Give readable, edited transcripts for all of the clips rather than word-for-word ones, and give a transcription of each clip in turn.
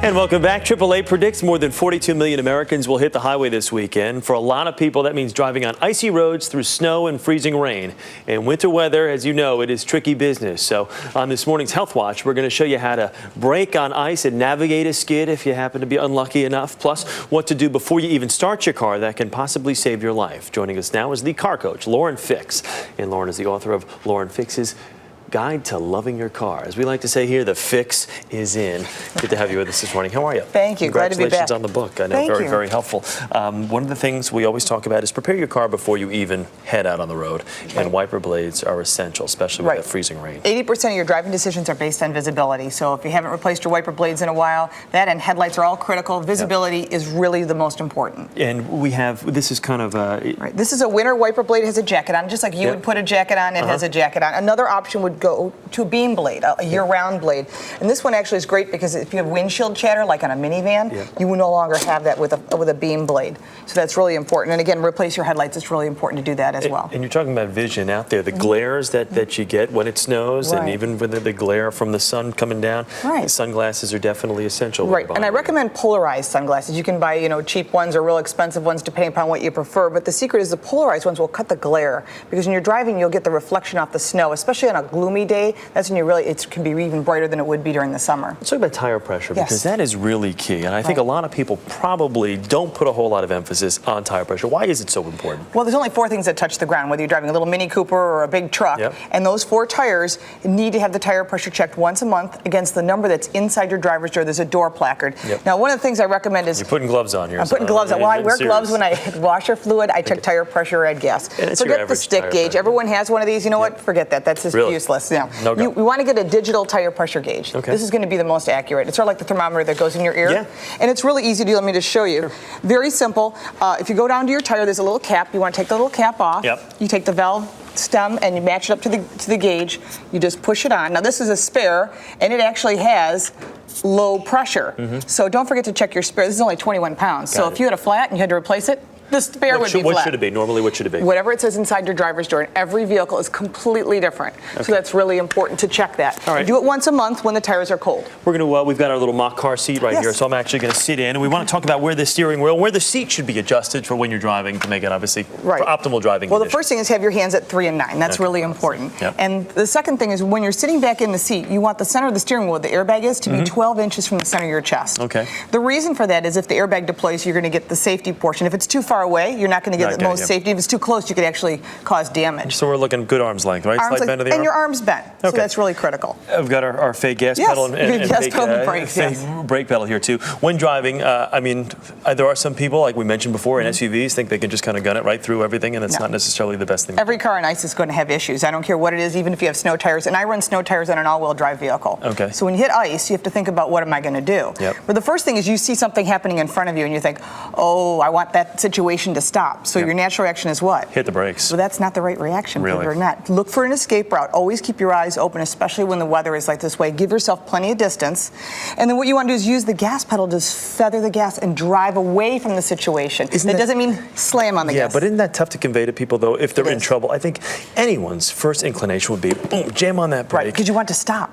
And welcome back. AAA predicts more than 42 million Americans will hit the highway this weekend. For a lot of people, that means driving on icy roads through snow and freezing rain. In winter weather, as you know, it is tricky business. So on this morning's Health Watch, we're going to show you how to brake on ice and navigate a skid if you happen to be unlucky enough. Plus, what to do before you even start your car that can possibly save your life. Joining us now is the car coach, Lauren Fix. And Lauren is the author of Lauren Fix's Guide to Loving Your Car. As we like to say here, the fix is in. Good to have you with us this morning. How are you? Thank you. Glad to be back. Congratulations on the book. I know, very helpful. One of the things we always talk about is prepare your car before you even head out on the road. Right. And wiper blades are essential, especially with that freezing rain. 80% of your driving decisions are based on visibility. So if you haven't replaced your wiper blades in a while, that and headlights are all critical. Visibility is really the most important. And we have, this is kind of a... Right. This is a winter wiper blade. It has a jacket on, just like you would put a jacket on. It has a jacket on. Another option would go to a beam blade, a year-round blade. And this one actually is great because if you have windshield chatter, like on a minivan, you will no longer have that with a beam blade. So that's really important. And again, replace your headlights. It's really important to do that as well. And you're talking about vision out there, the glares that you get when it snows, and even with the glare from the sun coming down. Sunglasses are definitely essential. Right. And I recommend polarized sunglasses. You can buy, cheap ones or real expensive ones depending upon what you prefer. But the secret is the polarized ones will cut the glare, because when you're driving, you'll get the reflection off the snow, especially on a gloomy day. That's when it can be even brighter than it would be during the summer. Let's talk about tire pressure, because that is really key. And I think a lot of people probably don't put a whole lot of emphasis on tire pressure. Why is it so important? Well, there's only 4 things that touch the ground, whether you're driving a little Mini Cooper or a big truck. And those 4 tires need to have the tire pressure checked once a month against the number that's inside your driver's door. There's a door placard. Now, one of the things I recommend is... You're putting gloves on here. I'm putting gloves on. Well, I wear gloves when I washer fluid. I check tire pressure or add gas. Forget the stick gauge. Everyone has one of these. You know what? Forget that. That's just useless. We want to get a digital tire pressure gauge. This is going to be the most accurate. It's sort of like the thermometer that goes in your ear. And it's really easy to do. Let me just show you. Very simple. If you go down to your tire, there's a little cap. You want to take the little cap off. You take the valve stem and you match it up to the gauge. You just push it on. Now this is a spare, and it actually has low pressure. So don't forget to check your spare. This is only 21 pounds. So if you had a flat and you had to replace it, the spare would be flat. What should it be? Normally, what should it be? Whatever it says inside your driver's door. And every vehicle is completely different. So that's really important to check that. All right. Do it once a month when the tires are cold. We're going to, we've got our little mock car seat right here, so I'm actually going to sit in, and we want to talk about where the steering wheel, where the seat should be adjusted for when you're driving to make it obviously for optimal driving Well, conditions. the first thing is have your hands at 3 and 9. That's really important. And the second thing is when you're sitting back in the seat, you want the center of the steering wheel, the airbag is, to be 12 inches from the center of your chest. The reason for that is if the airbag deploys, you're going to get the safety portion. If it's too far away, you're not going to get the most safety. If it's too close, you could actually cause damage. So we're looking good arm's length, right? Arm's Slight bend of the arm. And your arm's bent. So that's really critical. I've got our fake gas pedal and fake brake pedal here too. When driving, I mean, there are some people, like we mentioned before, in SUVs, think they can just kind of gun it right through everything, and it's not necessarily the best thing. Every car on ice is going to have issues. I don't care what it is, even if you have snow tires. And I run snow tires on an all-wheel drive vehicle. So when you hit ice, you have to think about what am I going to do. But the first thing is you see something happening in front of you, and you think, oh, I want that situation to stop. So your natural reaction is what? Hit the brakes. Well, that's not the right reaction, believe it or not. Look for an escape route. Always keep your eyes open, especially when the weather is like this way. Give yourself plenty of distance. And then what you want to do is use the gas pedal to feather the gas and drive away from the situation. That doesn't mean slam on the gas. Yeah, but isn't that tough to convey to people, though, if they're in trouble? I think anyone's first inclination would be, boom, jam on that brake. Right, because you want to stop.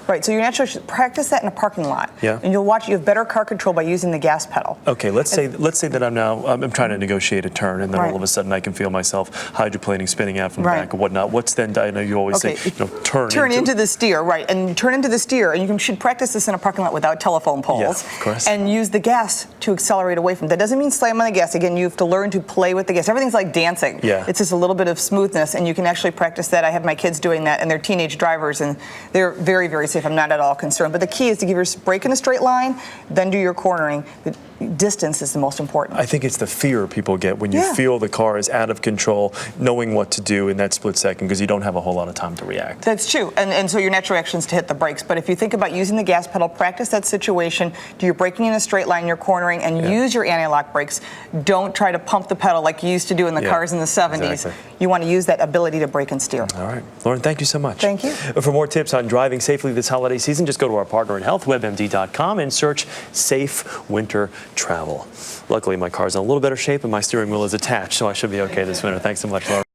Right, so you naturally should practice that in a parking lot. And you'll watch, you have better car control by using the gas pedal. Okay, let's say that I'm trying to negotiate a turn, and then all of a sudden I can feel myself hydroplaning, spinning out from the back or whatnot. What's then, I know you always say, turn into the steer, right, and turn into the steer, and you should practice this in a parking lot without telephone poles. Of course. And use the gas to accelerate away from. That doesn't mean slam on the gas. Again, you have to learn to play with the gas. Everything's like dancing. It's just a little bit of smoothness, and you can actually practice that. I have my kids doing that, and they're teenage drivers, and they're very, very safe. I'm not at all concerned. But the key is to give your brake in a straight line, then do your cornering. The distance is the most important. I think it's the fear people get when you feel the car is out of control, knowing what to do in that split second, because you don't have a whole lot of time to react. That's true, and so your natural reaction is to hit the brakes. But if you think about using the gas pedal, practice that situation, do your braking in a straight line, your cornering, and use your anti-lock brakes. Don't try to pump the pedal like you used to do in the cars in the 70s. You want to use that ability to brake and steer. All right. Lauren, thank you so much. Thank you. For more tips on driving safely this holiday season, just go to our partner in health, webmd.com, and search Safe Winter Travel. Luckily, my car's in a little better shape and my steering wheel is attached, so I should be okay this winter. Thanks so much, Lauren.